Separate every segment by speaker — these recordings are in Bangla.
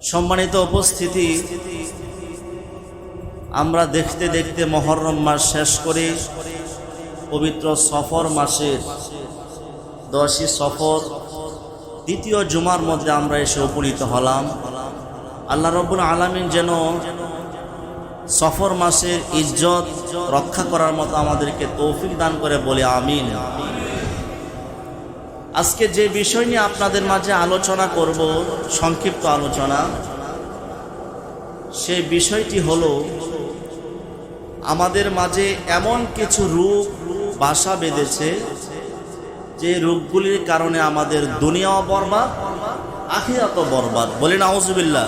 Speaker 1: সম্মানিত উপস্থিতি, আমরা দেখতে দেখতে মুহররম মাস শেষ করে পবিত্র সফর মাসের 10ই সফর দ্বিতীয় জুমার মধ্যে আমরা এসে উপনীত হলাম। আল্লাহ রাব্বুল আলামিন যেন সফর মাসের ইজ্জত রক্ষা করার মতো আমাদেরকে তৌফিক দান করে বলে আমিন। আজকে যে বিষয় নিয়ে আপনাদের মাঝে আলোচনা করব, সংক্ষিপ্ত আলোচনা, সেই বিষয়টি হলো আমাদের মাঝে এমন কিছু রূপ বাসা বেঁধেছে যে রূপগুলির কারণে আমাদের দুনিয়াও বরবাদ, আখিরাতও বরবাদ। বলেন আউযুবিল্লাহ।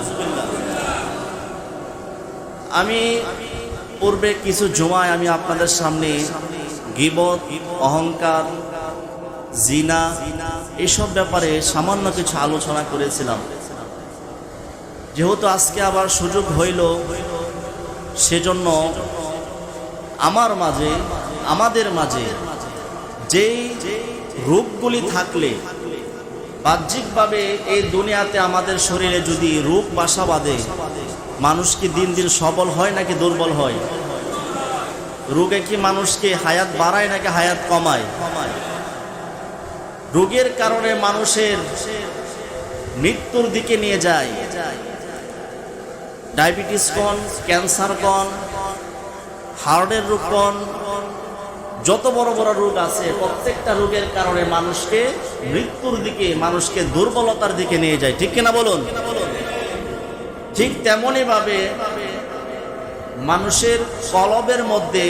Speaker 1: আমি পূর্বে কিছু জুমায় আমি আপনাদের সামনে গীবত, অহংকার, জিনা এইসব ব্যাপারে সামান্য কিছু আলোচনা করেছিলাম। যেহেতু আজকে আবার সুযোগ হইল, সেজন্য আমাদের মাঝে যেই রূপগুলি থাকলে বাহ্যিকভাবে এই দুনিয়াতে আমাদের শরীরে যদি রূপ বাসা বাঁধে, মানুষ কি দিন দিন সবল হয় নাকি দুর্বল হয়? রোগে কি মানুষকে হায়াত বাড়ায় নাকি হায়াত কমায়? রোগের কারণে মানুষের মৃত্যুর দিকে নিয়ে যায়। ডায়াবেটিস কোন, ক্যান্সার কোন, হার্টের রোগ কোন, যত বড় বড় রোগ আছে, প্রত্যেকটা রোগের কারণে মানুষকে মৃত্যুর দিকে, মানুষকে দুর্বলতার দিকে নিয়ে যায়। ঠিক কিনা বলুন? ঠিক তেমনই ভাবে মানুষের কলবের মধ্যে,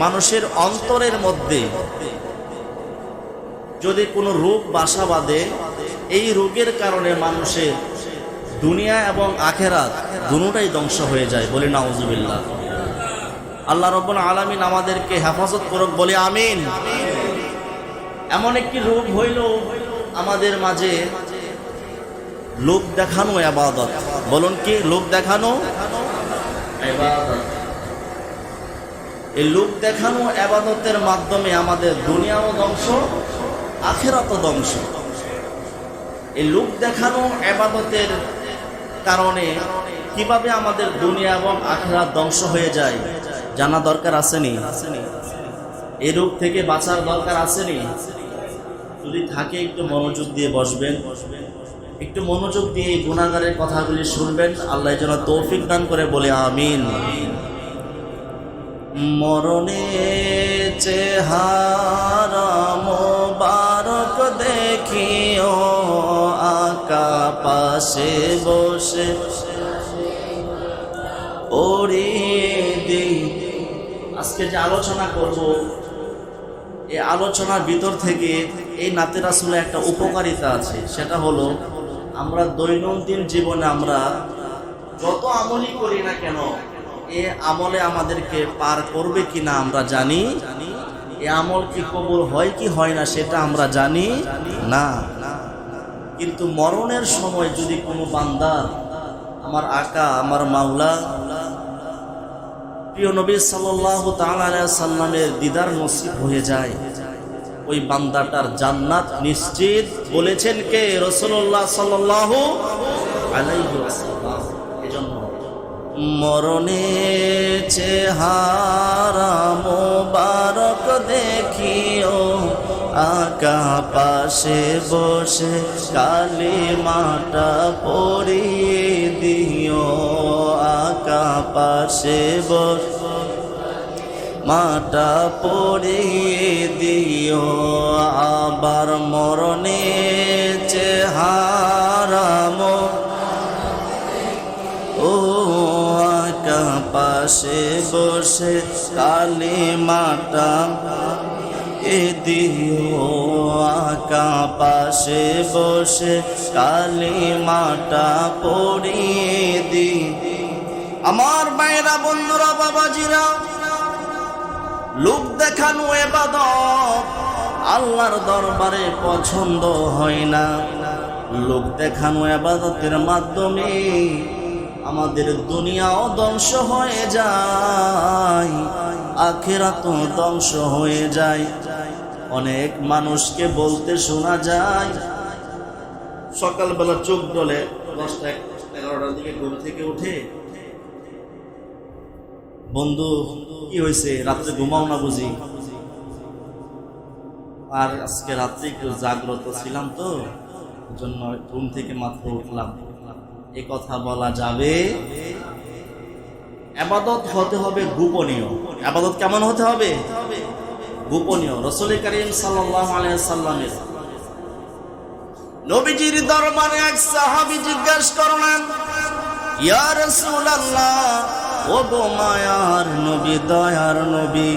Speaker 1: মানুষের অন্তরের মধ্যে যদি কোনো রোগ বাসা বাঁধে, এই রোগের কারণে মানুষের দুনিয়া এবং আখিরাত দুটোটাই ধ্বংস হয়ে যায়। বলি নাউযুবিল্লাহ। আল্লাহ রাব্বুল আলামিন আমাদেরকে হেফাজত করুক, বলি আমিন। এমন একটি রোগ হইল আমাদের মাঝে লোক দেখানো ইবাদত। বলুন কি? লোক দেখানো ইবাদত। এই লোক দেখানো ইবাদতের মাধ্যমে আমাদের দুনিয়াও ধ্বংস, আখিরাতও ধ্বংস। এই লোক দেখানো ইবাদতের কারণে কিভাবে আমাদের দুনিয়া এবং আখিরাত ধ্বংস হয়ে যায় জানা দরকার আসেনি? এই রোগ থেকে বাঁচার দরকার আসেনি? যদি থাকে একটু মনোযোগ দিয়ে বসবেন, একটু মনোযোগ দিয়ে এই গুনাহগারের কথাগুলি শুনবেন। আল্লাহ যেন তৌফিক দান করে, বলে আমিন। মরণে চেহারা মোবারক দেখিও, আকা পাশে বসে আজকে যে আলোচনা করব, এই আলোচনার ভিতর থেকে এই নাতে রাসূলের একটা উপকারিতা আছে। সেটা হলো, আমরা দৈনন্দিন জীবনে আমরা যত আমলই করি না কেন, এ আমলে আমাদেরকে পার করবে কিনা আমরা জানি। এ আমল কি কবুল হয় কি হয় না সেটা আমরা জানি না। কিন্তু মরণের সময় যদি কোনো বান্দা, আমার আকা, আমার মাওলা প্রিয় নবী সাল্লাল্লাহু তাআলা আলাইহি সাল্লামের দিদার নসিব হয়ে যায়, ওই বান্দাটার জান্নাত নিশ্চিত। বলেছেন কে? রাসূলুল্লাহ সাল্লাল্লাহু আলাইহি ওয়াসাল্লাম। এজন্য মরণে চেহারা মোবারক দেখিও, আকা পাশে বসে কালিমাটা পড়িয়ে দিও, আকা পাশে বসে মাটা পড়িয়ে দিও। আবার মরণে চেহারা ও আকা পাশে বসে কালিমাটা এ দিও, আকা পাশে বসে কালিমাটা পড়িয়ে দি। আমার মায়েরা, বন্ধুরা, বাবাজিরা, লোক দেখানো ইবাদত আল্লাহর দরবারে পছন্দ হয় না। লোক দেখানো ইবাদতের মাধ্যমে আমাদের দুনিয়াও ধ্বংস হয়ে যায়, আখিরাতও ধ্বংস হয়ে যায়। অনেক মানুষকে বলতে শোনা যায়, সকালবেলা চোখ ডলে 10টা 11টার দিকে ঘুম থেকে উঠে, বন্ধু কি হয়েছে, রাত্রে ঘুমাও না বুঝি? আর আজকে রাত্রে একটু জাগ্রত ছিলাম তো, জন্য ঘুম থেকে মাত্র উঠলাম। এ কথা বলা যাবে? ইবাদত হতে হবে গোপনীয়। ইবাদত কেমন হতে হবে? গোপনীয়। রাসূল করিম সাল্লাল্লাহু আলাইহি সাল্লামের নবীজির দরবারে এক সাহাবী জিজ্ঞাসা করলেন, ইয়া রাসূলুল্লাহ, ও গো মায়ার নবী, দয়ার নবী,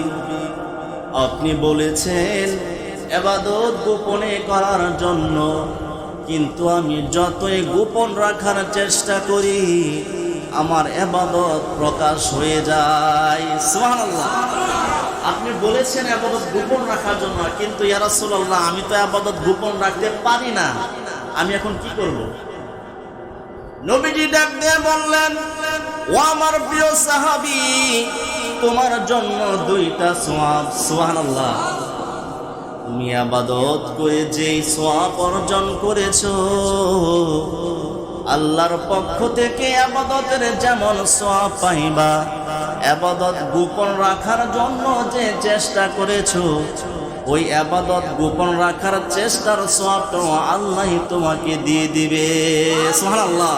Speaker 1: আপনি বলেছেন ইবাদত গোপনে করার জন্য, কিন্তু আমি যতই গোপন রাখার চেষ্টা করি আমার ইবাদত প্রকাশ হয়ে যায়। সুবহানাল্লাহ। আপনি বলেছেন ইবাদত গোপন রাখার জন্য, কিন্তু ইয়া রাসূলুল্লাহ আমি তো ইবাদত গোপন রাখতে পারি না, আমি এখন কি করব? নবীজি ডাক দিয়ে বললেন, ও আমার প্রিয় সাহাবী, তোমার জন্য দুইটা সওয়াব। সুবহানাল্লাহ। তুমি ইবাদত করে যেই সওয়াব অর্জন করেছো, আল্লাহর পক্ষ থেকে ইবাদতের যেমন সওয়াব পাইবা, ইবাদত গোপন রাখার জন্য যে চেষ্টা করেছো, ওই ইবাদত গোপন রাখার চেষ্টার সওয়াবটা আল্লাহ তোমাকে দিয়ে দিবে। সুবহানাল্লাহ।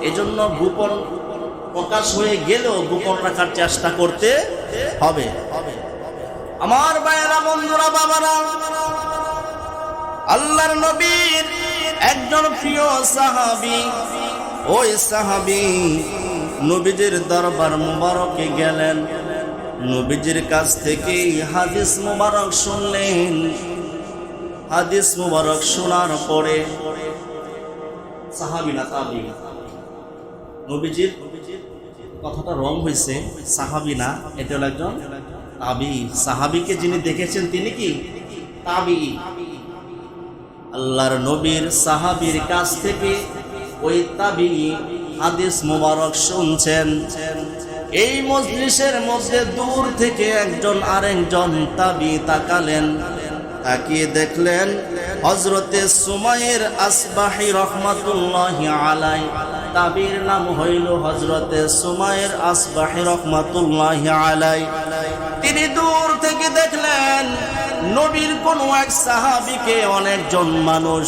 Speaker 1: এজন্য গোপন প্রকাশ হয়ে গেলেও গোপন রাখার চেষ্টা করতে হবে। আমার ভাইয়েরা, বন্ধুরা, বাবারা, আল্লাহর নবীর একজন প্রিয় সাহাবী, ওই সাহাবী নবীজির দরবার মুবারকে গেলেন, নবীজির কাছ থেকে হাদিস মুবারক শুনলেন। হাদিস মুবারক শোনার পরে সাহাবী না তাবী, নবীজির কথাটা রং হয়েছে, সাহাবী না, এটা হলো একজন তাবী। সাহাবীকে যিনি দেখেছেন তিনি কি? তাবী। আল্লাহর নবীর সাহাবীর কাছ থেকে ওই তাবী হাদিস মুবারক শুনছেন। এই মজলিসের মধ্যে দূর থেকে একজন আরেকজন তাবী তাকালেন, তাকিয়ে দেখলেন হযরতে সুমাইর আসবাহি রাহমাতুল্লাহি আলাইহি, তাবীর নাম হইল হযরতে সুমাইর আসবাহি রাহমাতুল্লাহি আলাইহি। তিনি দূর থেকে দেখলেন নবীর কোন এক সাহাবীকে অনেকজন মানুষ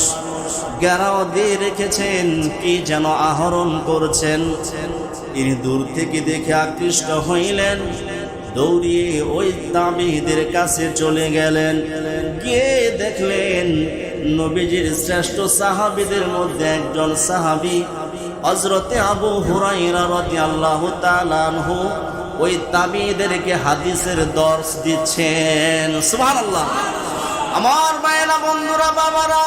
Speaker 1: ঘেরাও দিয়ে রেখেছেন, কি যেন আহরণ করছেন। তিনি দূর থেকে দেখে আকৃষ্ট হইলেন, দৌড়িয়ে ওই তাবীদের কাছে চলে গেলেন। গিয়ে দেখলেন নবীজির শ্রেষ্ঠ সাহাবীদের মধ্যে একজন সাহাবী হযরতে আবু হুরায়রা রাদিয়াল্লাহু তাআলা আনহু ওই তাবীদেরকে হাদিসের দর্স দিচ্ছেন। সুবহানাল্লাহ। আমার ভাইয়েরা, বন্ধুরা, বাবারা,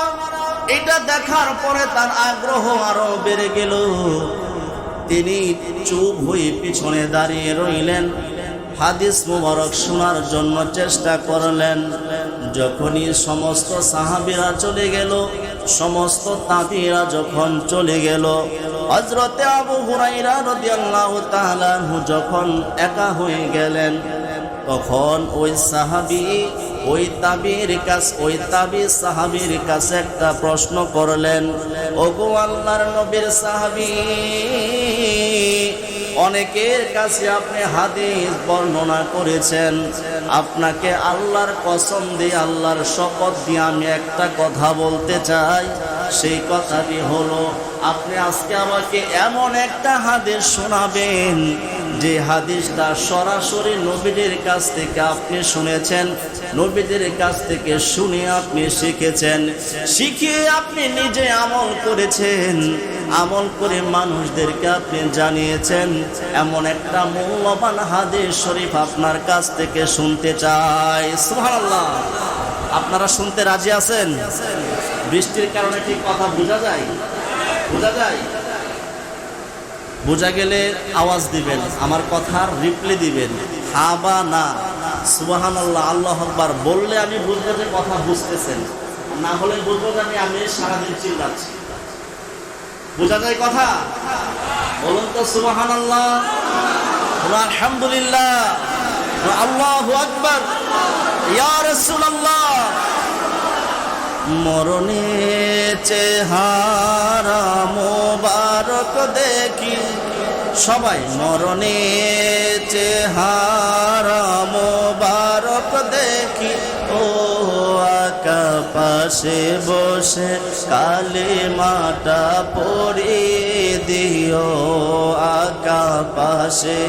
Speaker 1: এটা দেখার পরে তার আগ্রহ আরো বেড়ে গেল। তিনি চুপ হয়ে পিছনে দাঁড়িয়ে রইলেন, হাদিস মুবারক শোনার জন্য চেষ্টা করলেন। যখনই সমস্ত সাহাবীরা চলে গেল, সমস্ত তাবীরা যখন চলে গেল, হযরতে আবু হুরায়রা রাদিয়াল্লাহু তাআলা আনহু যখন একা হয়ে গেলেন, তখন ওই সাহাবী ওই তাবীর কাছে, ওই তাবী সাহাবীর কাছে একটা প্রশ্ন করলেন, ওগো আল্লাহর নবীর সাহাবী, অনেকের কাছে আপনি হাদিস বর্ণনা করেছেন, আপনাকে আল্লাহর কসম দিয়ে, আল্লাহর শপথ দিয়ে আমি একটা কথা বলতে চাই। সেই কথাটি হলো, আপনি আজকে আমাকে এমন একটা হাদিস শোনাবেন যে হাদিসটা সরাসরি নবীদের কাছ থেকে আপনি শুনেছেন, নবীদের কাছ থেকে শুনে আপনি শিখেছেন, শিখে আপনি নিজে আমল করেছেন, আমল করে মানুষদেরকে আপনি জানিয়েছেন। এমন একটা মূল্যবান হাদিস শরীফ আপনার কাছ থেকে শুনতে চাই। সুবহানাল্লাহ। আপনারা শুনতে রাজি আছেন? বৃষ্টির কারণে ঠিক কথা বোঝা যায়? বোঝা যায়? বোঝা গেলে আওয়াজ দিবেন, আমার কথার রিপ্লাই দিবেন, হ্যাঁ বা না। সুবহানাল্লাহ, আল্লাহু আকবার বললে আমি বুঝবো যে কথা বুঝতেছেন, না হলে বুঝবো যে আমি সারাদিন চিল্লাচ্ছি। বোঝা যায় কথা? বলুন তো সুবহানাল্লাহ, আলহামদুলিল্লাহ, আল্লাহু আকবার, ইয়া রাসূলুল্লাহ। মরণে চেহারা মোবারক দেখি, সবাই মরণে চেহারা মোবারক দেখি, ও আকা পাশে বসে কালেমাটা পড়িয়ে দিও, আকা পাশে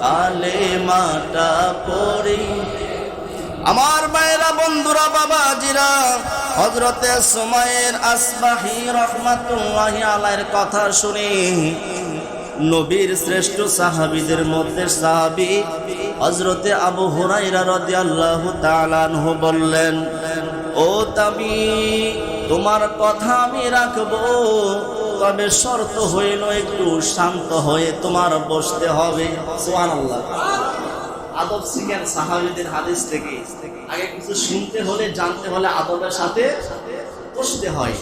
Speaker 1: কালেমাটা পড়ি। আমার ভাইরা, বন্ধুরা, বাবাজিরা, হযরতে সুমাইর আসবাহি রাহমাতুল্লাহি আলাইহির কথা শুনি নবীর শ্রেষ্ঠ সাহাবীদের মধ্যে সাহাবী হযরতে আবু হুরায়রা রাদিয়াল্লাহু তাআলা আনহু বললেন, ও তাবি, তোমার কথা আমি রাখবো, তবে শর্ত হইল একটু শান্ত হয়ে তোমার বসতে হবে। সুবহানাল্লাহ। আদব শিখেন সাহাবীদের হাদিস থেকে। আগে কিছু শুনতে হলে, জানতে হলে আদবের সাথে বসতে হয়।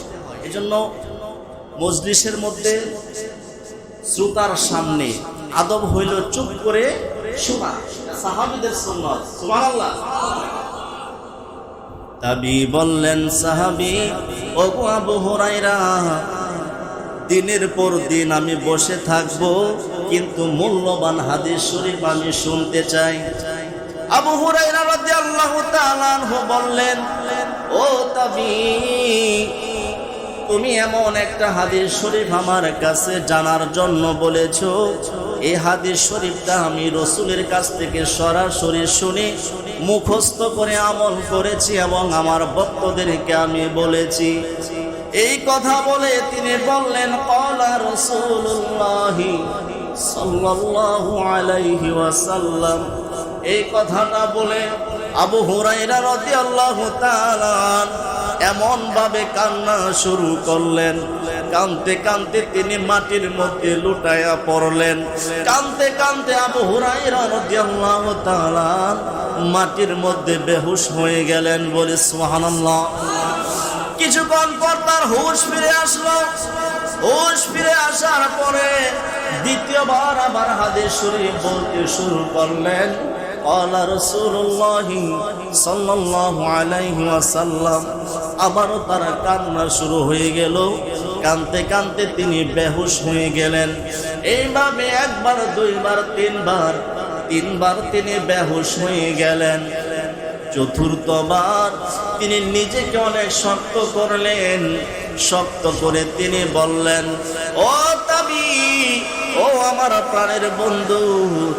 Speaker 1: এজন্য মজলিসের মধ্যে শ্রোতার সামনে আদব হইল চুপ করে শোনা, সাহাবীদের সুন্নাত। সুবহানাল্লাহ। তাবি বললেন, সাহাবী, ও আবু হুরায়রা, দিনের পর দিন আমি বসে থাকবো, কিন্তু মূল্যবান হাদিস শরীফ আমি শুনতে চাই। আবু হুরায়রা রাদিয়াল্লাহু তাআলা আনহু বললেন, ও তাবি, তুমি এমন একটা হাদিস শরীফ আমার কাছে জানার জন্য বলেছো, এই হাদিস শরীফটা আমি রাসূলের কাছ থেকে সরাসরি শুনে মুখস্থ করে আমল করেছি এবং আমার ভক্তদেরকে আমি বলেছি। এই কথা বলে তিনি বললেন, ক্বালা রাসূলুল্লাহ সাল্লাল্লাহু আলাইহি ওয়াসাল্লাম। এই কথাটা বলে আবু হুরায়রা রাদিয়াল্লাহু তাআলা এমন ভাবে কান্না শুরু করলেন, কাঁদতে কাঁদতে তিনি মাটির মধ্যে লুটায়া পড়লেন। কাঁদতে কাঁদতে আবু হুরায়রা রাদিয়াল্লাহু তাআলা মাটির মধ্যে বেহুশ হয়ে গেলেন। বলে সুবহানাল্লাহ। কিছুক্ষণ পর তার হুঁশ ফিরে আসলো। হুঁশ ফিরে আসার পরে দ্বিতীয়বার আবার হাদিস শরীফ বলতে শুরু করলেন, ক্বালা রাসূলুল্লাহ সাল্লাল্লাহু আলাইহি ওয়াসাল্লাম। আবারও তার কান্না শুরু হয়ে গেল। কাঁদতে কাঁদতে তিনি বেহুশ হয়ে গেলেন। এইভাবে একবার, দুইবার, তিনবার তিনি বেহুশ হয়ে গেলেন। চতুর্থবার তিনি নিজেকে অনেক শক্ত করলেন। শক্ত করে তিনি বললেন, ও তাবি, ও আমার প্রাণের বন্ধু,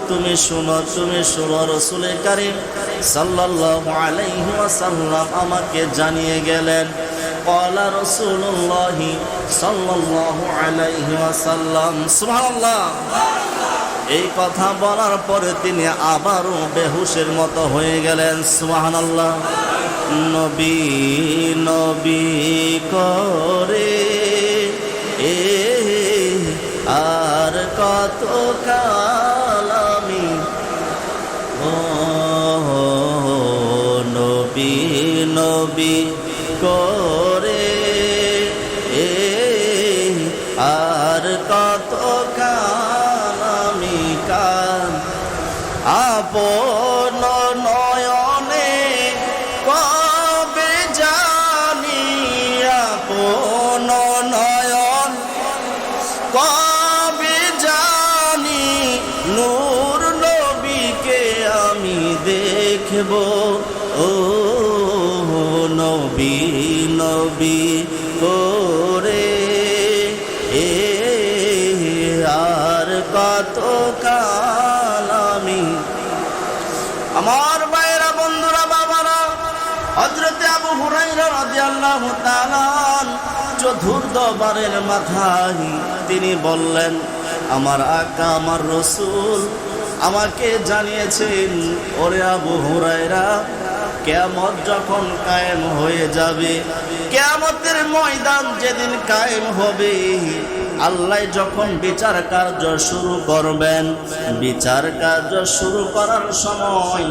Speaker 1: তুমি শুনো, রাসূল কারীম সাল্লাল্লাহু আলাইহি ওয়াসাল্লাম আমাকে জানিয়ে গেলেন। ক্বালা রাসূলুল্লাহ সাল্লাল্লাহু আলাইহি ওয়াসাল্লাম। সুবহানাল্লাহ। এই কথা বলার পরে তিনি আবারও বেহুশের মতো হয়ে গেলেন। সুবহানাল্লাহ। নবী নবী করে আর কত কাল আমি, ও নবী নবী করে আর কত কাল আমি কান আপন নয়নে কবে জানি, আপন নয়ন কবে জানি নূর নবীকে আমি দেখব, ও নবী নবী করে আর কত কাল আমি। আমার ভাইয়েরা, বন্ধুরা, বাবারা, হযরতে আবু হুরায়রা রাদিয়াল্লাহু তাআলা চতুর্থবারের মাথায় তিনি বললেন, আমার আকা, আমার রাসূল আমাকে জানিয়েছেন, ওরে আবু হুরায়রা, কিয়ামত যখন কায়েম হয়ে যাবে, কিয়ামতের ময়দান যেদিন কায়েম হবে, আল্লাহ যখন বিচার কার্য শুরু করবেন, বিচার কার্য শুরু করার সময়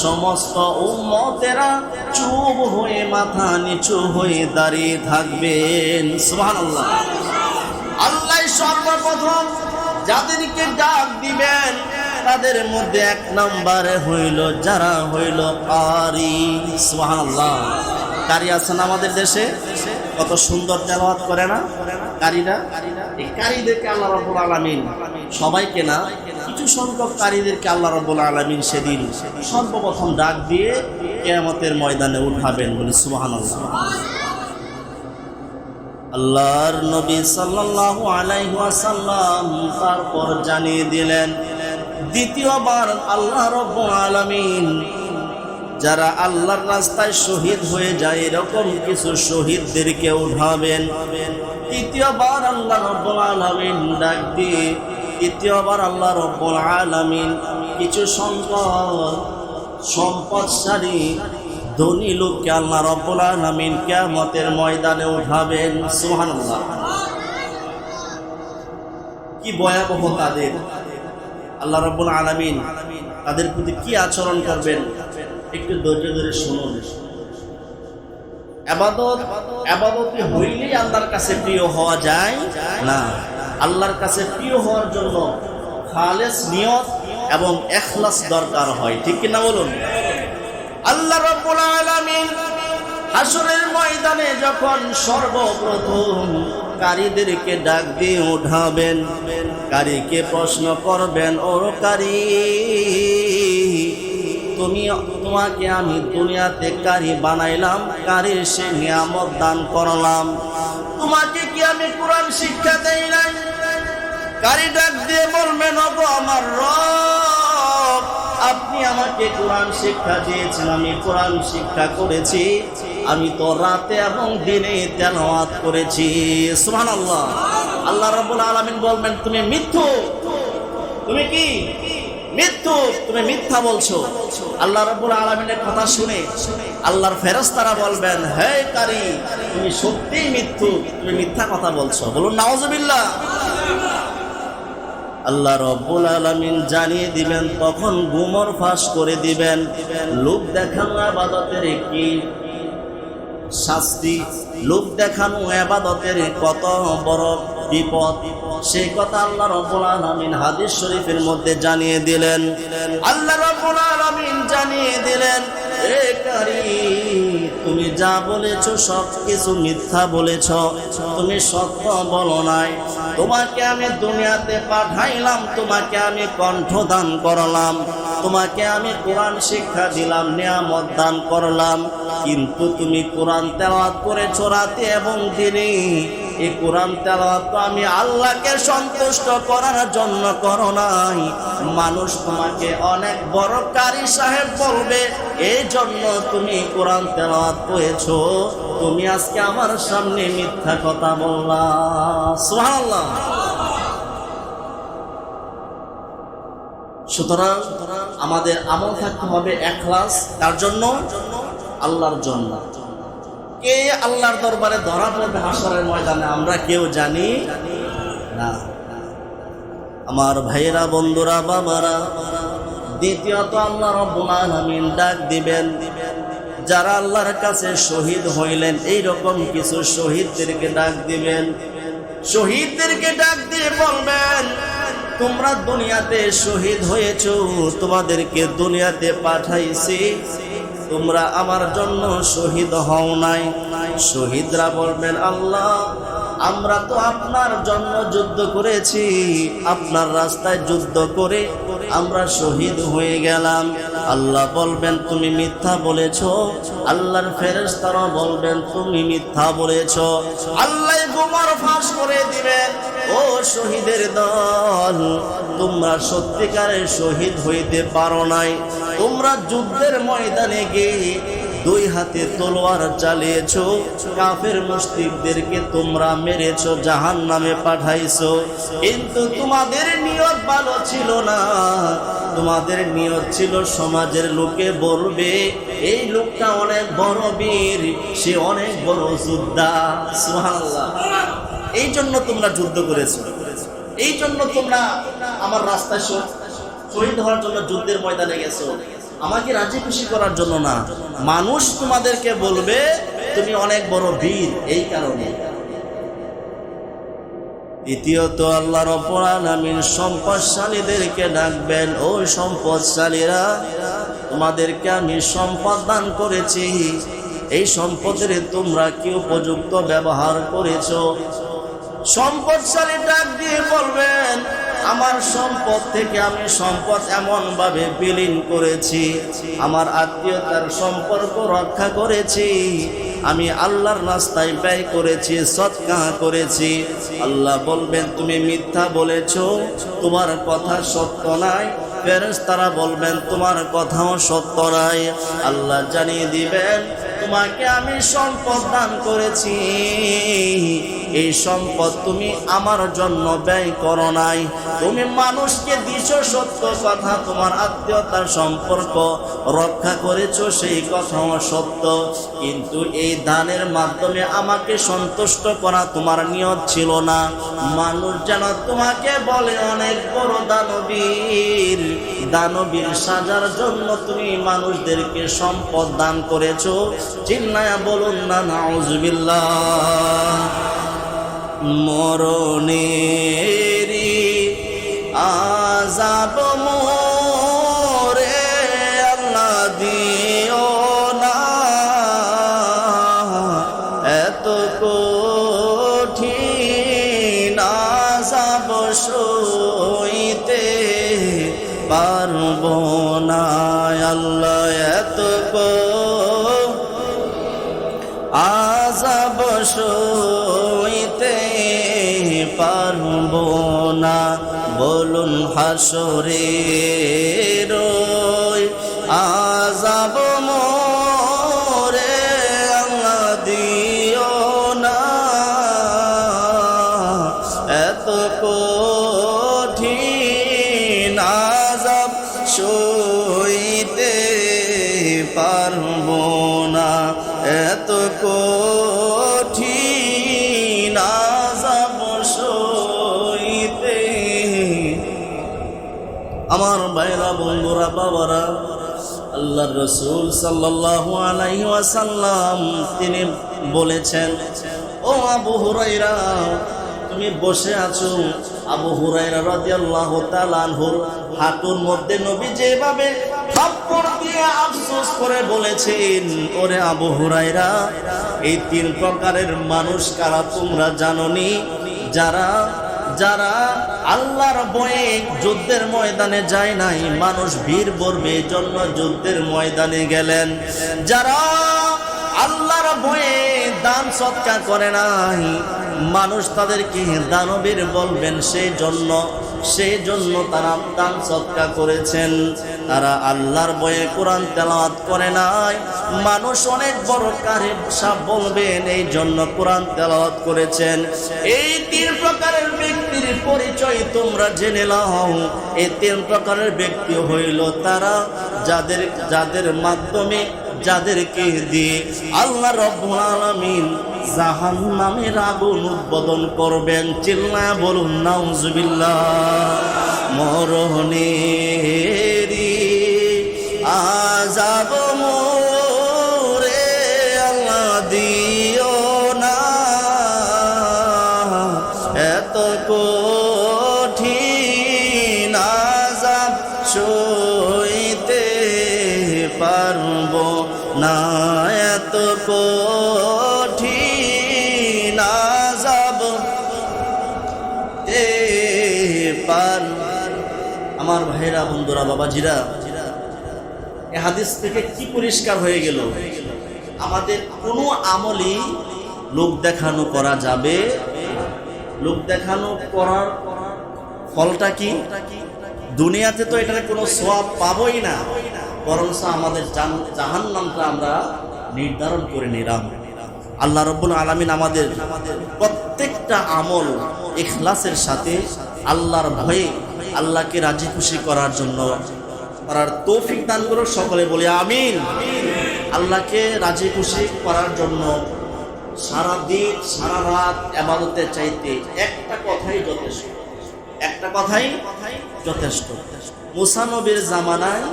Speaker 1: সমস্ত উম্মতেরা চুপ হয়ে মাথা নিচু হয়ে দাঁড়িয়ে থাকবেন। সুবহানাল্লাহ। আল্লাহ সর্বপ্রথম যাদেরকে ডাক দিবেন তাদের মধ্যে এক নম্বরে হইল যারা হইল কারি। সুবহানাল্লাহ। কারি আছেন আমাদের দেশে, কত সুন্দর তেলাওয়াত করে না কারীরা? এই কারীদেরকে আল্লাহ রাব্বুল আলামিন, সবাইকে না, কিছু সংখ্যক কারীদেরকে আল্লাহ রাব্বুল আলামিন সেদিন সর্বপ্রথম ডাক দিয়ে কিয়ামতের ময়দানে উঠাবেন। বলে সুবহানাল্লাহ। আল্লাহর নবী সাল্লাল্লাহু আলাইহি ওয়াসাল্লাম তারপর জানিয়ে দিলেন, দ্বিতীয়বার আল্লাহ রাব্বুল আলামিন যারা আল্লাহর রাস্তায় শহীদ হয়ে যায় এরকম কিছু শহীদদেরকে উঠাবেন। তৃতীয়বার আল্লাহ রাব্বুল আলামিন ডাক দিয়ে তৃতীয়বার আল্লাহ রাব্বুল আলামিন কিছু সম্পদশালী ধনী লোককে আল্লাহ রাব্বুল আলামিন কিয়ামতের ময়দানে উঠাবেন। সুবহানাল্লাহ। কি ভয়াবহ তাদের! আল্লাহ রাব্বুল আলামিন তাদের প্রতি কি আচরণ করবেন একটু ধৈর্য ধরে শুনুন। ইবাদত হইলেই আল্লাহর কাছে প্রিয় হওয়া যায় না। আল্লাহর কাছে প্রিয় হওয়ার জন্য খালেস নিয়ত এবং ইখলাস দরকার হয়, ঠিক কি না বলুন? আল্লাহ রাব্বুল আলামিন হাসরের ময়দানে যখন সর্বপ্রথম কারীদেরকে ডাক দিয়ে উঠাবেন, কারীকে প্রশ্ন করবেন, ও কারী, তোমাকে আমি দুনিয়াতে কারি বানাইলাম, কারির সে নিয়ামত দান করলাম, তোমাকে কি আমি কোরআন শিক্ষা দেই নাই? কারি ডাক দিয়ে বলবেন, ওগো আমার রব, আপনি আমাকে কোরআন শিক্ষা দিয়েছেন, আমি কোরআন শিক্ষা করেছি, আমি তো রাতে এবং দিনে তেলাওয়াত করেছি। সুবহানাল্লাহ। আল্লাহ রাব্বুল আলামিন বলবেন, তুমি মিথ্যুক, তুমি কি মিথ্যুক, তুমি মিথ্যা বলছো। আল্লাহ রাব্বুল আলামিনের কথা শুনে আল্লাহর ফেরেশতারা বলবেন, হে কারী, তুমি সত্যিই মিথ্যুক, তুমি মিথ্যা কথা বলছো। বলুন নাউজুবিল্লাহ। আল্লাহ রাব্বুল আলামিন জানিয়ে দিবেন, তখন গুমর ফাঁস করে দিবেন। লোক দেখানো ইবাদতের কি শাস্তি, লোক দেখানো ইবাদতের কত বড় বিপদ, সেই কথা আল্লাহ রাব্বুল আলামিন হাদিস শরীফের মধ্যে জানিয়ে দিলেন। আল্লাহ রাব্বুল আলামিন জানিয়ে দিলেন, হে কারী, তুমি যা বলেছো সব কিছু মিথ্যা বলেছ, তুমি সত্য বলো নাই। তোমাকে আমি দুনিয়াতে পাঠাইলাম, তোমাকে আমি কণ্ঠদান করলাম, তোমাকে আমি কোরআন শিক্ষা দিলাম, নিয়ামত দান করলাম, কিন্তু তুমি কোরআন তেলাওয়াত করেছো রাতে এবং দিনে। এই কোরআন তেলাওয়াত তো আমি আল্লাহকে সন্তুষ্ট করার জন্য করো নাই। মানুষ তোমাকে অনেক বড় কারি সাহেব বলবে, এই জন্য তুমি কোরআন তেলাওয়াত করেছো। তুমি আজকে আমার সামনে মিথ্যা কথা বললা। সুবহানাল্লাহ। সুতরাং আমাদের আমল থাকতে হবে ইখলাস, তার জন্য আল্লাহর জন্য। কে আল্লাহর দরবারে ধরা পড়বে হাসরের ময়দানে আমরা কেউ জানি না। আমার ভাইয়েরা, বন্ধুরা, বাবারা, দ্বিতীয়ত আল্লাহ রাব্বুল আলামিন ডাক দিবেন, যারা আল্লাহর কাছে শহীদ হইলেন এইরকম কিছু শহীদদেরকে ডাক দিবেন। শহীদদেরকে ডাক দিয়ে বলবেন, তোমরা দুনিয়াতে শহীদ হয়েছো, তোমাদেরকে দুনিয়াতে পাঠাইছি, তোমরা আমার জন্য শহীদ হও নাই। শহীদরা বলবেন, আল্লাহ, আমরা তো আপনার জন্য যুদ্ধ করেছি, আপনার রাস্তায় যুদ্ধ করে আমরা শহীদ হয়ে গেলাম। আল্লাহ বলবেন, তুমি মিথ্যা বলেছো। আল্লাহর ফেরেশতারা বলবেন, তুমি মিথ্যা বলেছো। আল্লাহ গোমর ফাঁস করে দিবেন, ও শহীদের দল, তোমরা সত্যিকারের শহীদ হইতে পারো নাই। তোমরা যুদ্ধের ময়দানে গিয়ে দুই হাতে তলোয়ার চালিয়েছো, কাফের মুশরিকদেরকে তোমরা মেরেছো, জাহান্নামে পাঠাইছো, কিন্তু তোমাদের নিয়ত ভালো ছিল না। তোমাদের নিয়ত ছিল সমাজের লোকে বলবে, এই লোকটা অনেক বড় বীর, সে অনেক বড় যোদ্ধা। সুবহানাল্লাহ। এই জন্য তোমরা যুদ্ধ করেছো, এই জন্য তোমরা আমার রাস্তায় শহীদ হওয়ার জন্য যুদ্ধের ময়দানে গেছো, আমাকে রাজি খুশি করার জন্য না। মানুষ তোমাদেরকে বলবে তুমি অনেক বড় বীর, এই কারণে। দ্বিতীয়ত আল্লাহ রাব্বুল আলামিন সম্পদশালীদেরকে ডাকবেন, ও সম্পদশালীরা, তোমাদেরকে আমি সম্পদ দান করেছি, এই সম্পদের তোমরা কি উপযুক্ত ব্যবহার করেছো? সম্পদশালী ডাক দিয়ে বলবেন, আমার সম্পদ থেকে আমি সম্পদ এমন ভাবে বিলীন করেছি, আমার আত্মীয়তার সম্পর্ক রক্ষা করেছি, আমি আল্লাহর রাস্তায় ব্যয় করেছি, সদকা করেছি। আল্লাহ বলবেন, তুমি মিথ্যা বলেছো, তোমার কথা সত্য নয়। ফেরেশতারা বলবেন, তোমার কথাও সত্য নয়। আল্লাহ জানিয়ে দিবেন, তোমাকে আমি সম্পদ দান করেছি, এই সম্পদ তুমি আমার জন্য ব্যয় করো নাই। তুমি মানুষকে দিছো সত্য কথা, তোমার আত্মীয়তার সম্পর্ক রক্ষা করেছো, সেই কথাও সত্য, কিন্তু এই দানের মাধ্যমে আমাকে সন্তুষ্ট করা তোমার নিয়ত ছিল না। মানুষ যেন তোমাকে বলে অনেক বড় দানবীর, দানবীর সাজার জন্য তুমি মানুষদেরকে সম্পদ দান করেছো। চিল্লায়া বলুন না নাউজুবিল্লাহ। মরণেরি আযাব মোরে আল্লাহ দিও না, এত কঠিন আযাব সইতে পারবো না। আল্লাহ এত আযাব সইতে পারবো না। বলুন হাসরের আযাব মোরে আল্লাহ দিও না, এত কঠিন আযাব সইতে পারবো না, এত কঠিন আযাব সইতে। আমার ভাইরা, বন্ধুরা, বাবারা, আল্লাহর রাসূল সাল্লাল্লাহু আলাইহি ওয়াসাল্লাম তিনি বলেছেন, ও আবু হুরায়রা, তুমি বসে আছো। আবু হুরায়রা রাদিয়াল্লাহু তাআলা আনহুর হাঁটুর মধ্যে নবী যেভাবে থাপ্পড় দিয়ে আফসোস করে বলেছেন, ওরে আবু হুরায়রা, এই তিন প্রকারের মানুষ কারা তোমরা জানোনি? যারা যারা আল্লাহর ভয়ে যুদ্ধের ময়দানে যায় নাই, মানুষ ভিড় করবে এই জন্য যুদ্ধের ময়দানে গেলেন। যারা আল্লাহর ভয়ে দান সৎকার করে নাই, মানুষ তাদেরকে দানবীর বলবেন, সেই জন্য তারা দান সৎকার করেছেন। তারা আল্লাহর ভয়ে কোরআন তেলাওয়াত করে নাই, মানুষ অনেক বড় কারি সাহেব বলবেন, এই জন্য কোরআন তেলাওয়াত করেছেন। এই তিন প্রকারের ব্যক্তির পরিচয় তোমরা জেনে নাও। এই তিন প্রকারের ব্যক্তি হইল তারা যাদের মাধ্যমে, যাদেরকে দিয়ে আল্লাহ রাব্বুল আলামিন জাহান্নামের আগুন উদ্বোধন করবেন। চিল্লায়া বলুন নাউজুবিল্লাহ। মরণেরি আযাব মোরে আল্লাহ দিও না, এত কঠিন আযাব সইতে পারবো না, এত কঠিন আযাব আমার ভাইরা, বন্ধুরা, বাবাজিরা, এই হাদিস থেকে কি পরিষ্কার হয়ে গেল? আমাদের কোনো আমলই লোক দেখানো করা যাবে। লোক দেখানো করার ফলটা কি? দুনিয়াতে তো এটার কোনো সওয়াব পাবোই না, বরং আমাদের জাহান্নামটা আমরা নির্ধারণ করে নিলাম। আল্লাহ রাব্বুল আলামিন আমাদের প্রত্যেকটা আমল ইখলাসের সাথে আল্লাহর ভয়ে আল্লাহকে রাজি খুশি করার জন্য করার তৌফিক দান করুন। সকলে বলি আমিন। আল্লাহকে রাজি খুশি করার জন্য সারা দিন সারা রাত ইবাদতের চাইতে একটা কথাই যথেষ্ট, একটা কথাই যথেষ্ট। মুসা নবীর জামানায়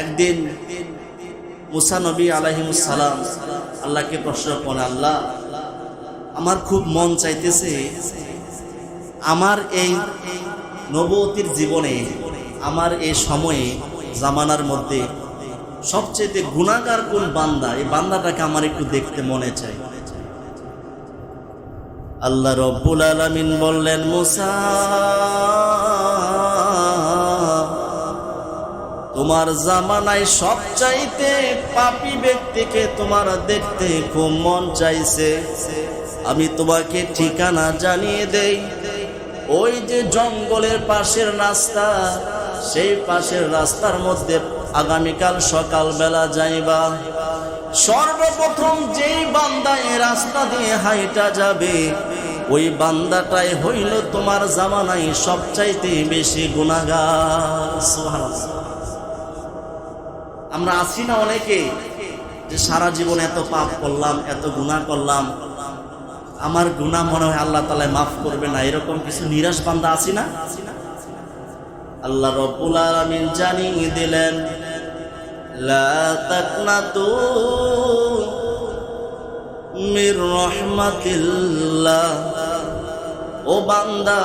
Speaker 1: একদিন মুসা নবী আলাইহিস সালাম আল্লাহকে প্রশ্ন করেন, আল্লাহ, আমার খুব মন চাইতেছে আমার এই নবুয়তির জীবনে, আমার এই সময়ে জামানার মধ্যে সবচেয়ে গুনাহগার কোন বান্দা, এই বান্দাটাকে আমার একটু দেখতে মনে চাই। আল্লাহ রব্বুল আলামিন বললেন, মুসা তোমার জামানায় সবচাইতে পাপী ব্যক্তিকে তোমার দেখতে খুব মন চাইছে। আমি তোমাকে ঠিকানা জানিয়ে দেই, ওই যে জঙ্গলের পাশের রাস্তা, সেই পাশের রাস্তার মধ্যে আগামীকাল সকালবেলা যাইবা। সর্বপ্রথম যেই বান্দা এই রাস্তা দিয়ে হাইটা যাবে, ওই বান্দাটাই হইল তোমার জামানায় সবচাইতে বেশি গুনাহগার। সুবহানাল্লাহ। আমরা আছি না অনেকে যে সারা জীবন এত পাপ করলাম, এত গুনাহ করলাম, আমার গুনাহ মনে হয় আল্লাহ তাআলা মাফ করবে না, এরকম কিছু নিরাশ বান্দা আছি না? আল্লাহ রাব্বুল আলামিন জানিয়ে দিলেন, লা তাকনাতু মির রাহমাতিল্লাহ। ও বান্দা,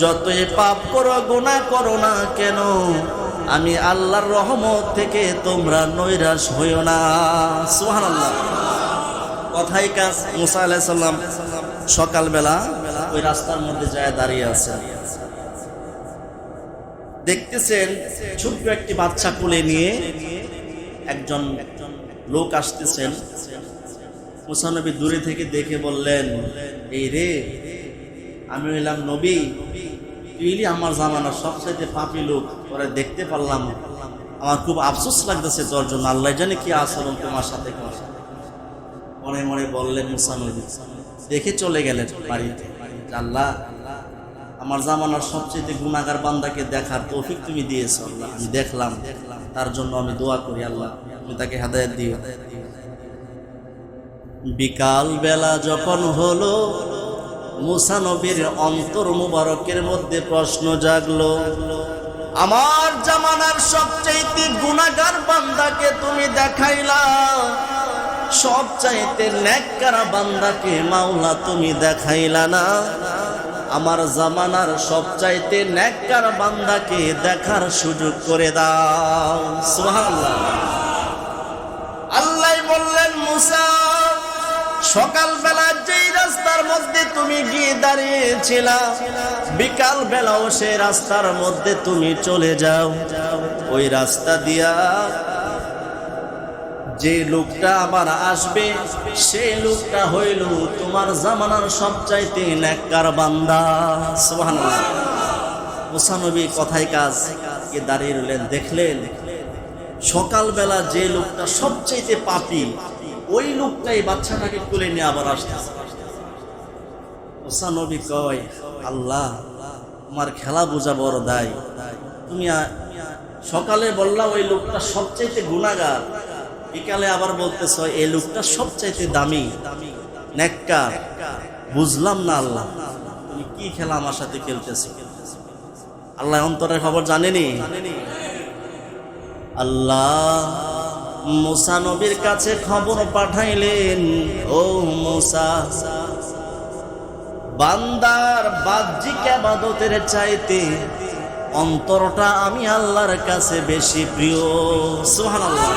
Speaker 1: যতই পাপ করো, গুনাহ করো না কেন, আমি আল্লাহর রহমত থেকে তোমরা নৈরাশ হইও না। সুবহানাল্লাহ। কথাই কাজ। মুসা আলাইহিস সালাম সকালবেলা ওই রাস্তার মধ্যে যায় দাঁড়িয়ে আছে, দেখতেছেন ছোট্ট একটি বাচ্চা কোলে নিয়ে একজন লোক আসতেছেন। মুসা নবী দূরে থেকে দেখে বললেন, এই রে, আমি হইলাম নবী, তুই আমার জামানার সবচেয়ে পাপী লোক, ওরা দেখতে পারলাম, আমার খুব আফসোস লাগতেছে তোর জন্য, আল্লাহ জানে কি আচরণ তোমার সাথে করে। মনে মনে বললেন মুসা নবী, দেখে চলে গেলেন বাড়িতে। আল্লাহ, আমার জামানার সবচেয়ে গুনাহগার বান্দাকে দেখার তৌফিক তুমি দিয়েছো আল্লাহ, আমি দেখলাম, তার জন্য আমি দোয়া করি আল্লাহ তুমি তাকে হেদায়েত দিও। বিকাল বেলা যখন হলো, মুসা নবীর অন্তর মুবারকের মধ্যে প্রশ্ন জাগলো, আমার জামানার সবচাইতে গুনাহগার বান্দাকে তুমি দেখাইলা, সবচাইতে নেককার বান্দাকে মাওলা তুমি দেখাইলা না, আমার জামানার সবচাইতে নেককার বান্দাকে দেখার সুযোগ করে দাও। সুবহানাল্লাহ। আল্লাহ বললেন, মুসা, সকালবেলা যেই রাস্তার মধ্যে তুমি গিয়ে দাঁড়িয়েছিলা, বিকাল বেলাও সেই রাস্তার মধ্যে তুমি চলে যাও। ওই রাস্তা দিয়া যে লোকটা আবার আসবে, সেই লোকটা হইল তোমার জামানার সবচাইতে নেককার বান্দা। সুবহানাল্লাহ। মুসা নবী কথায় কাজ কে দাঁড়িয়ে রইলেন, দেখলেন সকালবেলা যে লোকটা সবচাইতে পাপী, ওই লোকটাই বাচ্চাটাকে কোলে নিয়ে আবার আসতেছে। মুসা নবী কয়, আল্লাহ, তোমার খেলা বোঝা বড় দায়, তুমি সকালে বললা ওই লোকটা সবচাইতে গুনাহগার, বিকালে আবার বলতেছ এই লোকটা সবচাইতে দামি নেককার, বুঝলাম না আল্লাহ, তুমি কি খেলা আমার সাথে খেলতেছ? আল্লাহ অন্তরের খবর জানেনি। আল্লাহ মুসা নবীর কাছে খবর পাঠাইলেন, ও মুসা, বান্দার বাহ্যিক ইবাদতের চাইতে অন্তরটা আমি আল্লাহর কাছে বেশি প্রিয়। সুবহানাল্লাহ।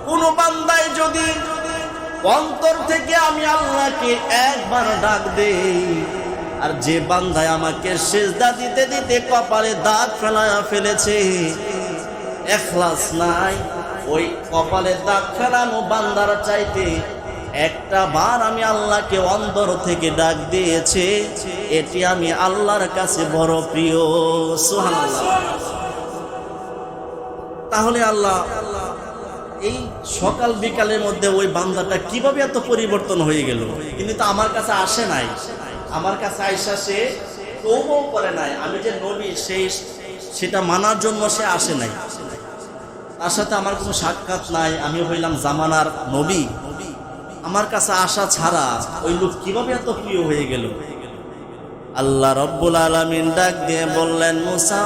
Speaker 1: কোন বান্দায় যদি অন্তর থেকে আমি আল্লাহকে একবার ডাক দেই, আর যে বান্দায় আমাকে সিজদা দিতে দিতে কপালে দাগ ফেলায়া ফেলেছে, ইখলাস নাই, ওই কপালে দাগ ফেলানো বান্দার চাইতে একটা বার আমি আল্লাহকে অন্তর থেকে ডাক দিয়েছে, এটি আমি আল্লাহর কাছে বড় প্রিয়। সুবহানাল্লাহ। তাহলে আল্লাহ এই সকাল বিকালের মধ্যে ওই বান্দাটা কিভাবে এত পরিবর্তন হয়ে গেল? কিন্তু তো আমার কাছে আসে নাই, আমার কাছে আইসা সে তওবা করে নাই, আমি যে নবী সেটা মানার জন্য সে আসে নাই, তার সাথে আমার কোনো সাক্ষাৎ নাই, আমি হইলাম জামানার নবী, আমার কাছে আসা ছাড়া ওই লোক কিভাবে এত প্রিয় হয়ে গেল? আল্লাহ রব্বুল আলামিন ডাক দিয়ে বললেন, মুসা,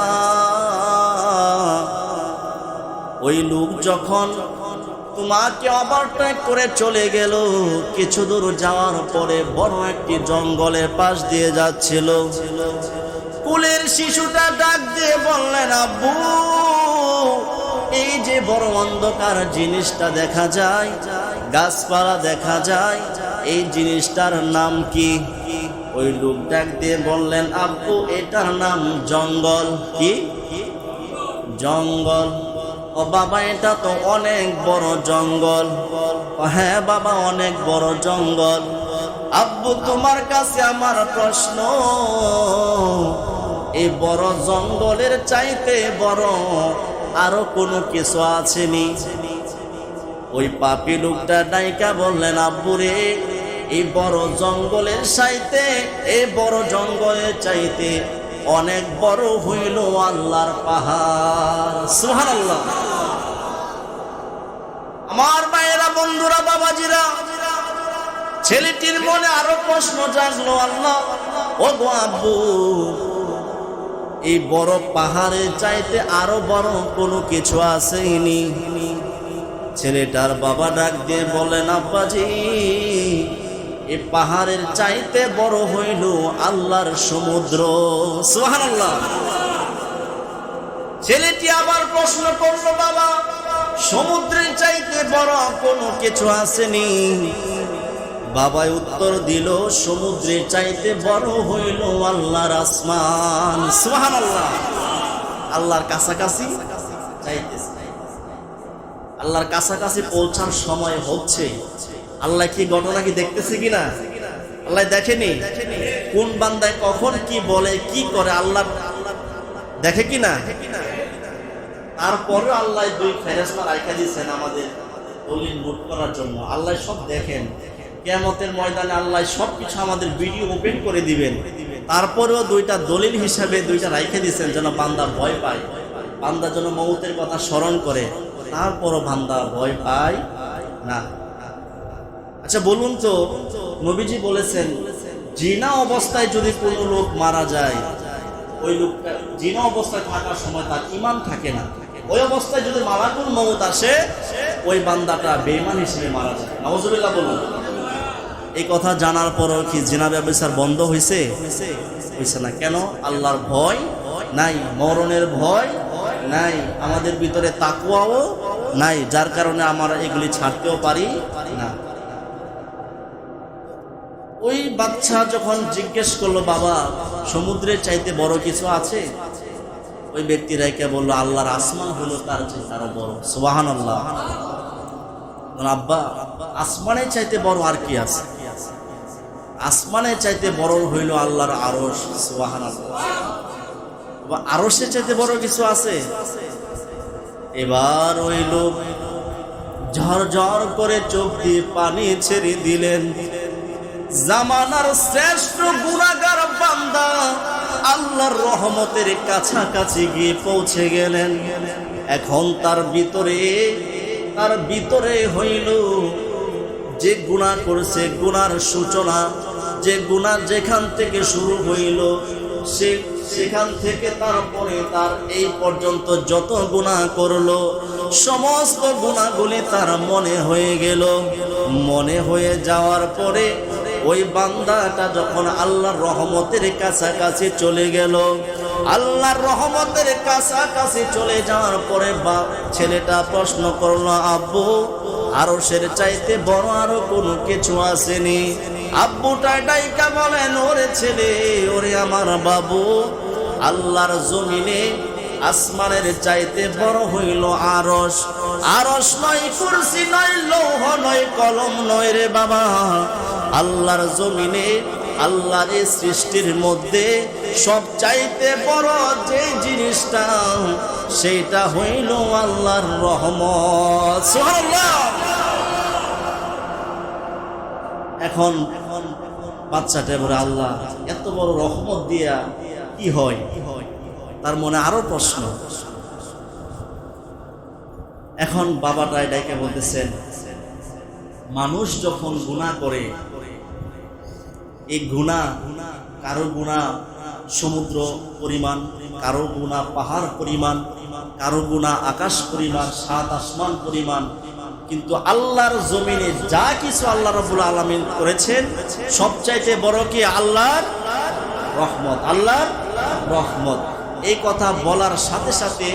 Speaker 1: ওই লোক যখন তোমাকে ওভারটেক করে চলে গেল, কিছু দূর যাওয়ার পরে বড় একটি জঙ্গলের পাশ দিয়ে যাচ্ছিল, কুলের শিশুটা ডাক দিয়ে বললেন, আব্বু, এই যে বড় অন্ধকার জিনিসটা দেখা যায়, গাছপালা দেখা যায়, এই জিনিসটার নাম কি? ওই লোক ডাক দিয়ে বললেন, আব্বু এটার নাম জঙ্গল। কি জঙ্গল? ও বাবা এটা তো অনেক বড় জঙ্গল। ও হ্যাঁ বাবা অনেক বড় জঙ্গল। আব্বু তোমার কাছে আমার প্রশ্ন, এই বড় জঙ্গলের চাইতে বড় আরো কোনো কিছু আসেনি? ওই পাপী লোকটা ডাইকা বললেন, আব্বু রে এই বড় জঙ্গলের চাইতে, এই বড় জঙ্গলের চাইতে অনেক বড় হইল আল্লাহর পাহাড়। সুবহানাল্লাহ। আমার মায়েরা, বন্ধুরা, বাবাজিরা, ছেলেটির মনে আরো প্রশ্ন জাগলো, আল্লাহ ও গো আব্বু এই বড় পাহাড়ের চাইতে আরো বড় কোনো কিছু আসেনি? ছেলেটার বাবা ডাক দিয়ে বলেন, আব্বাজি এই পাহাড়ের চাইতে বড় হইল আল্লাহর সমুদ্র। সুবহানাল্লাহ। ছেলেটি আবার প্রশ্ন করলো, বাবা সমুদ্রের চাইতে বড় কোনো কিছু আসেনি? বাবাই উত্তর দিল, সমুদ্রের চাইতে বড় হইল আল্লাহর আসমান। সুবহানাল্লাহ। আল্লাহর কাছাকাছি চাইতেছে, আল্লাহর কাছাকাছি পৌঁছার সময় হচ্ছে। আল্লাহ কি ঘটনা কি দেখতেছে কিনা? আল্লাহ দেখেনি? কোন বান্দায় কখন কি বলে কি করে আল্লাহ দেখে কিনা? তারপরে আল্লাহ দুই ফেরেশতা রাখা দিয়েছেন আমাদের দলিল নোট করার জন্য। আল্লাহ সব দেখেন। কিয়ামতের ময়দানে আল্লাহ সবকিছু আমাদের ভিডিও ওপেন করে দিবেন। তারপরেও দুইটা দলিল হিসাবে দুইটা রাখা দিয়েছেন, যেন বান্দা ভয় পায়, বান্দা যেন মউতের কথা স্মরণ করে। তারপরও বান্দা ভয় পায় না। আচ্ছা বলুন তো, নবীজি বলেছেন জিনা অবস্থায় যদি কোনো লোক মারা যায়, ওই লোকটা জিনা অবস্থায় থাকার সময় তার ঈমান থাকে না, ওই অবস্থায় যদি মালাকুল মউত আসে, ওই বান্দাটা বেঈমান হিসেবে মারা যায়। নাউজুবিল্লাহ বলুন। এই কথা জানার পরও কি জিনা ব্যবচার বন্ধ হয়েছে? হয়েছে না। কেন? আল্লাহর ভয় নাই, মরণের ভয় নাই, আমাদের ভিতরে তাকওয়াও নাই, যার কারণে আমরা এগুলি ছাড়তেও পারি না। ওই বাচ্চা যখন জিজ্ঞেস করলো, বাবা সমুদ্রের চাইতে বড় কিছু আছে? ওই ব্যক্তি রাইকে বললো, আল্লাহর আসমান হলো তার চাইতে আরো বড়। সুবহানাল্লাহ। আব্বা আসমানের চাইতে বড় আর কি আছে? আসমানের চাইতে বড় হইল আল্লাহর আরশ। সুবহানাল্লাহ। আরশের চাইতে বড় কিছু আছে? এবার ওই লোক ঝরঝর করে চোখ দিয়ে পানি ছেড়ে দিলেন। জামানার শ্রেষ্ঠ গুনাহগার বান্দা আল্লাহর রহমতের কাছাকাছি গিয়ে পৌঁছে গেলেন। এখন তার ভিতরে হইল যে গুনাহ করেছে, গুনার সূচনা, যে গুনাহ যেখান থেকে শুরু হইল সেখান থেকে তারপরে তার এই পর্যন্ত যত গুনাহ করলো, সমস্ত গুনাহগুলি তার মনে হয়ে গেল। মনে হয়ে যাওয়ার পরে ওই বান্দাটা যখন আল্লাহর রহমতের কাছাকাছি চলে গেল, আল্লাহর রহমতের কাছাকাছি চলে যাওয়ার পরে ছেলেটা প্রশ্ন করলো, আব্বু আরশের চাইতে বড় আরো কোনো কিছু আসেনি? আব্বুটা ডাইকা বলেন, ওরে ছেলে, ওরে আমার বাবু, আল্লাহর জমিনে আসমানের চাইতে বড় হইল আরশ। আরশ নয়, কুরসি নয়, লৌহ নয়, কলম নয় রে বাবা। আল্লাহর জমিনে, আল্লাহর এই সৃষ্টির মধ্যে সব চাইতে বড় যে জিনিসটা, সেইটা হইল আল্লাহর রহমত। সুবহানাল্লাহ। এখন বাচ্চাটা বলে, আল্লাহ এত বড় রহমত দিয়া কি হয়? তার মনে আরো প্রশ্ন। এখন বাবাটা এটাকে বলতেছেন, মানুষ যখন গুনাহ করে, এই গুনাহ, কারো গুনাহ সমুদ্র পরিমাণ, কারো গুনাহ পাহাড় পরিমাণ, কারো গুনাহ আকাশ পরিমাণ, সাত আসমান পরিমাণ, কিন্তু আল্লাহর জমিনে যা কিছু আল্লাহ রাব্বুল আলামিন করেছেন সবচাইতে বড় কি? আল্লাহর রহমত। আল্লাহর রহমত। এই কথা বলার সাথে সাথে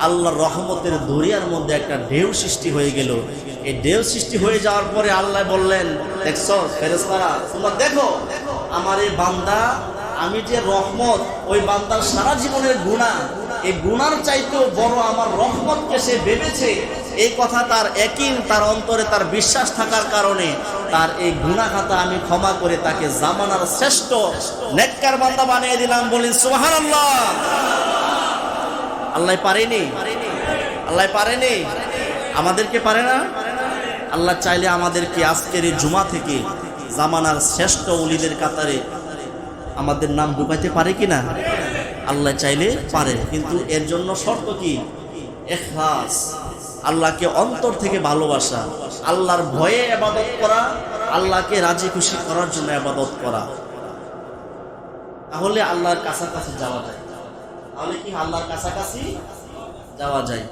Speaker 1: আল্লাহর রহমতের দরিয়ার মধ্যে একটা ঢেউ সৃষ্টি হয়ে গেল। এই ঢেউ সৃষ্টি হয়ে যাওয়ার পরে আল্লাহ বললেন, দেখছো ফেরেশতারা, তোমরা দেখো আমার এই বান্দা, আমি যে রহমত, ওই বান্দার সারা জীবনের গুনাহ, এই গুনার চাইতেও বড় আমার রহমতকে সে ভেবেছে। এই কথা তার ইয়াকিন, তার অন্তরে তার বিশ্বাস থাকার কারণে তার এই গুনাহ খাতা আমি ক্ষমা করে তাকে জামানার শ্রেষ্ঠ নেককার বান্দা বানিয়ে দিলাম। বলি সুবহানাল্লাহ। আল্লাহ পারেনি? আল্লাহ পারেনি? আমাদেরকে পারে না? আল্লাহ চাইলে আমাদেরকে আজকের এই জুমা থেকে জামানার শ্রেষ্ঠ ওলিদের কাতারে আমাদের নাম ঢুকাইতে পারে কিনা? আল্লাহ চাইলে পারে, কিন্তু এর জন্য শর্ত কি? ইখলাস, আল্লাহকে অন্তর থেকে ভালোবাসা, আল্লাহর ভয়ে ইবাদত করা, আল্লাহকে রাজি খুশি করার জন্য ইবাদত করা। তাহলে আল্লাহর কাছাকাছি যাওয়া যায়। তাহলে কি আল্লাহর কাছাকাছি যাওয়া যায়?